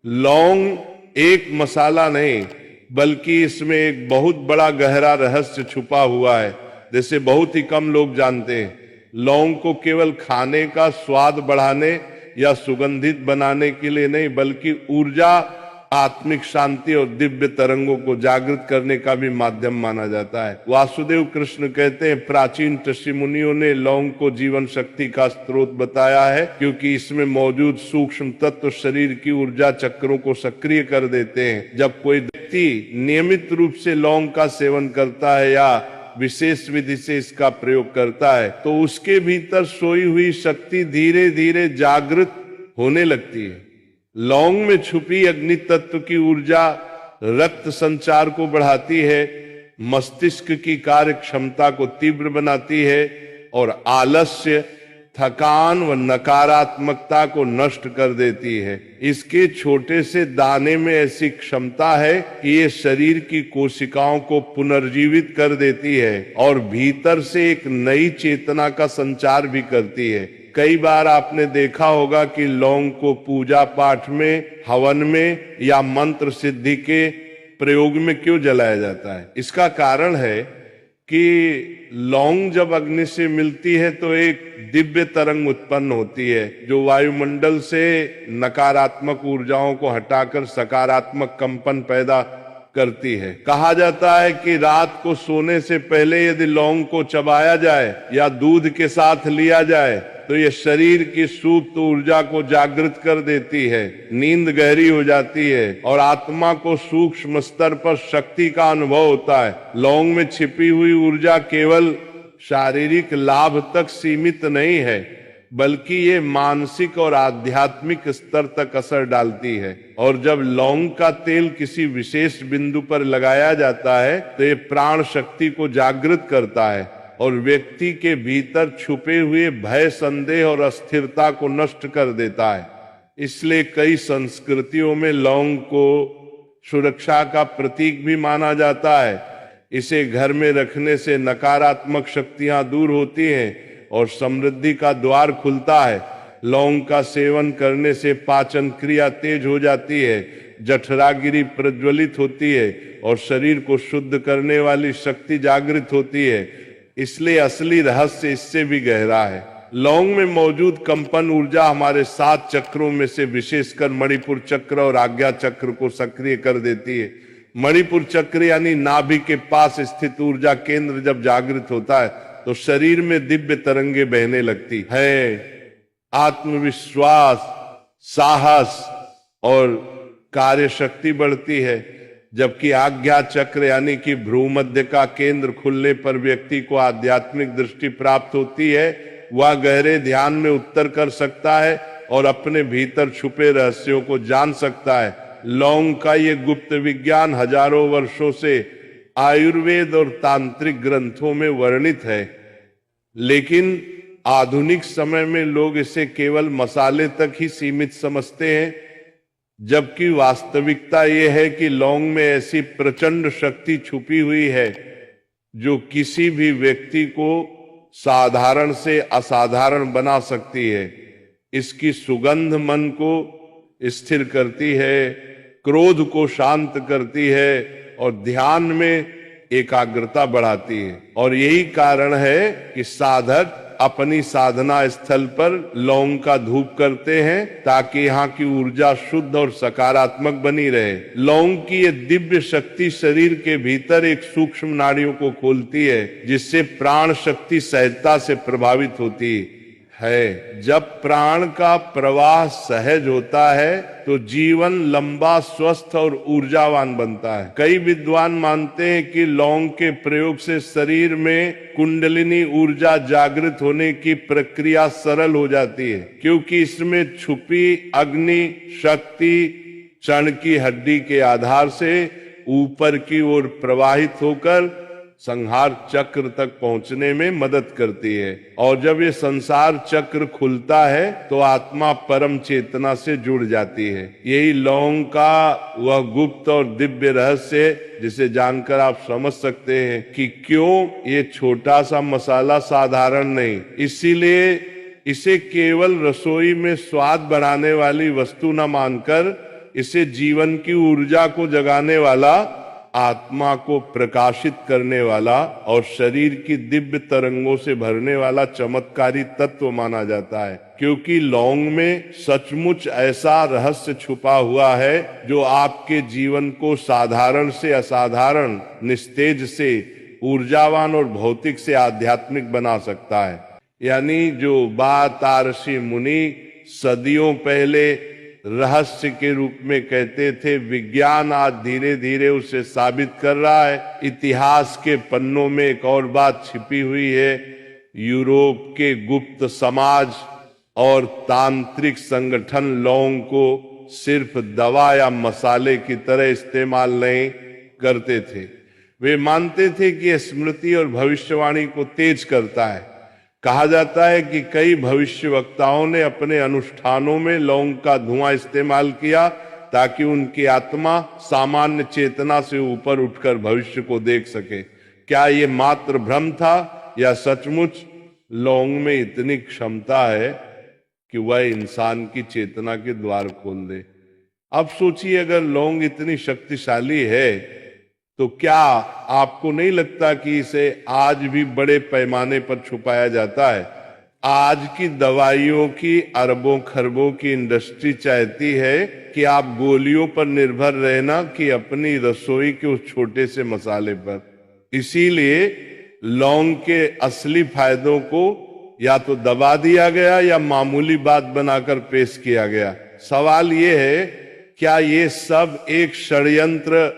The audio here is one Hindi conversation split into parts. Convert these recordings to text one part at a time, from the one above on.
लौंग एक मसाला नहीं, बल्कि इसमें एक बहुत बड़ा गहरा रहस्य छुपा हुआ है, जैसे बहुत ही कम लोग जानते हैं। लौंग को केवल खाने का स्वाद बढ़ाने या सुगंधित बनाने के लिए नहीं, बल्कि ऊर्जा, आत्मिक शांति और दिव्य तरंगों को जागृत करने का भी माध्यम माना जाता है। वासुदेव कृष्ण कहते हैं, प्राचीन ऋषि मुनियों ने लौंग को जीवन शक्ति का स्रोत बताया है, क्योंकि इसमें मौजूद सूक्ष्म तत्व शरीर की ऊर्जा चक्रों को सक्रिय कर देते हैं। जब कोई व्यक्ति नियमित रूप से लौंग का सेवन करता है या विशेष विधि से इसका प्रयोग करता है, तो उसके भीतर सोई हुई शक्ति धीरे धीरे जागृत होने लगती है। लौंग में छुपी अग्नि तत्व की ऊर्जा रक्त संचार को बढ़ाती है, मस्तिष्क की कार्य क्षमता को तीव्र बनाती है और आलस्य, थकान व नकारात्मकता को नष्ट कर देती है। इसके छोटे से दाने में ऐसी क्षमता है कि ये शरीर की कोशिकाओं को पुनर्जीवित कर देती है और भीतर से एक नई चेतना का संचार भी करती है। कई बार आपने देखा होगा कि लौंग को पूजा पाठ में, हवन में या मंत्र सिद्धि के प्रयोग में क्यों जलाया जाता है? इसका कारण है कि लौंग जब अग्नि से मिलती है तो एक दिव्य तरंग उत्पन्न होती है, जो वायुमंडल से नकारात्मक ऊर्जाओं को हटाकर सकारात्मक कंपन पैदा करती है। कहा जाता है कि रात को सोने से पहले यदि लौंग को चबाया जाए या दूध के साथ लिया जाए तो ये शरीर की सुप्त ऊर्जा को जागृत कर देती है, नींद गहरी हो जाती है और आत्मा को सूक्ष्म स्तर पर शक्ति का अनुभव होता है। लौंग में छिपी हुई ऊर्जा केवल शारीरिक लाभ तक सीमित नहीं है, बल्कि ये मानसिक और आध्यात्मिक स्तर तक असर डालती है। और जब लौंग का तेल किसी विशेष बिंदु पर लगाया जाता है तो ये प्राण शक्ति को जागृत करता है और व्यक्ति के भीतर छुपे हुए भय, संदेह और अस्थिरता को नष्ट कर देता है। इसलिए कई संस्कृतियों में लौंग को सुरक्षा का प्रतीक भी माना जाता है। इसे घर में रखने से नकारात्मक शक्तियां दूर होती हैं और समृद्धि का द्वार खुलता है। लौंग का सेवन करने से पाचन क्रिया तेज हो जाती है, जठरागिरी प्रज्वलित होती है और शरीर को शुद्ध करने वाली शक्ति जागृत होती है। इसलिए असली रहस्य इससे भी गहरा है। लौंग में मौजूद कंपन ऊर्जा हमारे 7 चक्रों में से विशेषकर मणिपुर चक्र और आज्ञा चक्र को सक्रिय कर देती है। मणिपुर चक्र यानी नाभि के पास स्थित ऊर्जा केंद्र जब जागृत होता है तो शरीर में दिव्य तरंगे बहने लगती है। आत्मविश्वास, साहस और कार्य शक्ति बढ़ती है। जबकि आज्ञा चक्र यानी कि भ्रूमध्य का केंद्र खुलने पर व्यक्ति को आध्यात्मिक दृष्टि प्राप्त होती है। वह गहरे ध्यान में उत्तर कर सकता है और अपने भीतर छुपे रहस्यों को जान सकता है। लौंग का ये गुप्त विज्ञान हजारों वर्षों से आयुर्वेद और तांत्रिक ग्रंथों में वर्णित है, लेकिन आधुनिक समय में लोग इसे केवल मसाले तक ही सीमित समझते हैं, जबकि वास्तविकता यह है कि लौंग में ऐसी प्रचंड शक्ति छुपी हुई है जो किसी भी व्यक्ति को साधारण से असाधारण बना सकती है। इसकी सुगंध मन को स्थिर करती है, क्रोध को शांत करती है और ध्यान में एकाग्रता बढ़ाती है। और यही कारण है कि साधक अपनी साधना स्थल पर लौंग का धूप करते हैं ताकि यहाँ की ऊर्जा शुद्ध और सकारात्मक बनी रहे। लौंग की ये दिव्य शक्ति शरीर के भीतर एक सूक्ष्म नाड़ियों को खोलती है, जिससे प्राण शक्ति सहजता से प्रभावित होती है। जब प्राण का प्रवाह सहज होता है तो जीवन लंबा, स्वस्थ और ऊर्जावान बनता है। कई विद्वान मानते हैं कि लौंग के प्रयोग से शरीर में कुंडलिनी ऊर्जा जागृत होने की प्रक्रिया सरल हो जाती है, क्योंकि इसमें छुपी अग्नि शक्ति चण की हड्डी के आधार से ऊपर की ओर प्रवाहित होकर संहार चक्र तक पहुंचने में मदद करती है। और जब ये संसार चक्र खुलता है तो आत्मा परम चेतना से जुड़ जाती है। यही लौंग का वह गुप्त और दिव्य रहस्य है, जिसे जानकर आप समझ सकते हैं कि क्यों ये छोटा सा मसाला साधारण नहीं। इसीलिए इसे केवल रसोई में स्वाद बढ़ाने वाली वस्तु न मानकर इसे जीवन की ऊर्जा को जगाने वाला, आत्मा को प्रकाशित करने वाला और शरीर की दिव्य तरंगों से भरने वाला चमत्कारी तत्व माना जाता है। क्योंकि लौंग में सचमुच ऐसा रहस्य छुपा हुआ है जो आपके जीवन को साधारण से असाधारण, निस्तेज से ऊर्जावान और भौतिक से आध्यात्मिक बना सकता है। यानी जो बात ऋषि मुनि सदियों पहले रहस्य के रूप में कहते थे, विज्ञान आज धीरे धीरे उसे साबित कर रहा है। इतिहास के पन्नों में एक और बात छिपी हुई है। यूरोप के गुप्त समाज और तांत्रिक संगठन लौंग को सिर्फ दवा या मसाले की तरह इस्तेमाल नहीं करते थे। वे मानते थे कि स्मृति और भविष्यवाणी को तेज करता है। कहा जाता है कि कई भविष्यवक्ताओं ने अपने अनुष्ठानों में लौंग का धुआं इस्तेमाल किया ताकि उनकी आत्मा सामान्य चेतना से ऊपर उठकर भविष्य को देख सके। क्या ये मात्र भ्रम था या सचमुच लौंग में इतनी क्षमता है कि वह इंसान की चेतना के द्वार खोल दे? अब सोचिए, अगर लौंग इतनी शक्तिशाली है तो क्या आपको नहीं लगता कि इसे आज भी बड़े पैमाने पर छुपाया जाता है? आज की दवाइयों की अरबों खरबों की इंडस्ट्री चाहती है कि आप गोलियों पर निर्भर रहना कि अपनी रसोई के उस छोटे से मसाले पर। इसीलिए लौंग के असली फायदों को या तो दबा दिया गया या मामूली बात बनाकर पेश किया गया। सवाल ये है, क्या ये सब एक षड्यंत्र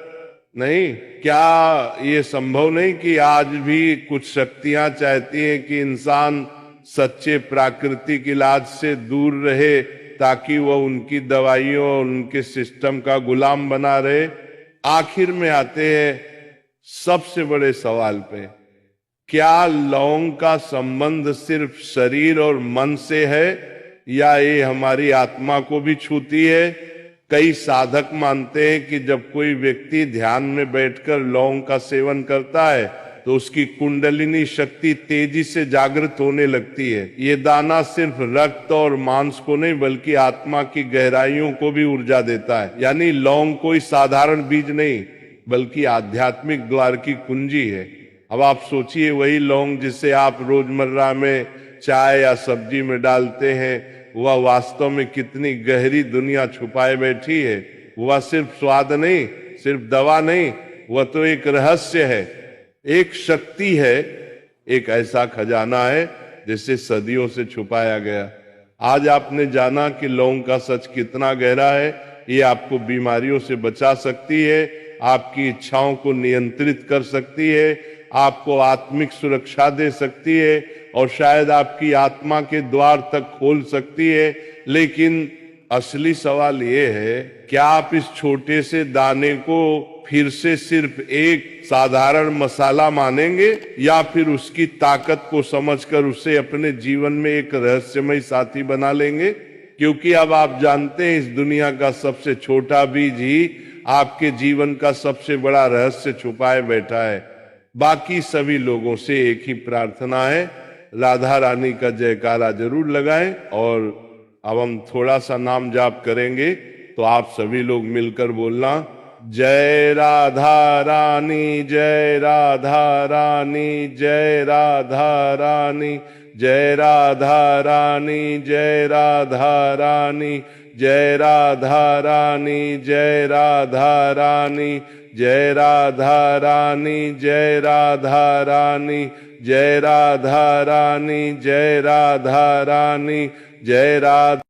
नहीं? क्या ये संभव नहीं कि आज भी कुछ शक्तियां चाहती हैं कि इंसान सच्चे प्राकृतिक इलाज से दूर रहे ताकि वह उनकी दवाइयों और उनके सिस्टम का गुलाम बना रहे? आखिर में आते हैं सबसे बड़े सवाल पे, क्या लौंग का संबंध सिर्फ शरीर और मन से है या ये हमारी आत्मा को भी छूती है? कई साधक मानते हैं कि जब कोई व्यक्ति ध्यान में बैठकर लौंग का सेवन करता है तो उसकी कुंडलिनी शक्ति तेजी से जागृत होने लगती है। ये दाना सिर्फ रक्त और मांस को नहीं बल्कि आत्मा की गहराइयों को भी ऊर्जा देता है। यानी लौंग कोई साधारण बीज नहीं बल्कि आध्यात्मिक द्वार की कुंजी है। अब आप सोचिए, वही लौंग जिसे आप रोजमर्रा में चाय या सब्जी में डालते हैं, वह वास्तव में कितनी गहरी दुनिया छुपाए बैठी है। वह सिर्फ स्वाद नहीं, सिर्फ दवा नहीं, वह तो एक रहस्य है, एक शक्ति है, एक ऐसा खजाना है जिसे सदियों से छुपाया गया। आज आपने जाना कि लौंग का सच कितना गहरा है। ये आपको बीमारियों से बचा सकती है, आपकी इच्छाओं को नियंत्रित कर सकती है, आपको आत्मिक सुरक्षा दे सकती है और शायद आपकी आत्मा के द्वार तक खोल सकती है। लेकिन असली सवाल ये है, क्या आप इस छोटे से दाने को फिर से सिर्फ एक साधारण मसाला मानेंगे या फिर उसकी ताकत को समझकर उसे अपने जीवन में एक रहस्यमय साथी बना लेंगे? क्योंकि अब आप जानते हैं, इस दुनिया का सबसे छोटा बीज ही आपके जीवन का सबसे बड़ा रहस्य छुपाए बैठा है। बाकी सभी लोगों से एक ही प्रार्थना है, राधा रानी का जयकारा जरूर लगाएं। और अब हम थोड़ा सा नाम जाप करेंगे तो आप सभी लोग मिलकर बोलना, जय राधा रानी, जय राधा रानी, जय राधा रानी, जय राधा रानी, जय राधा रानी, जय राधा रानी, जय राधा रानी, जय राधा रानी, जय राधा रानी, जय राधा रानी, जय राधा रानी, जय राधा।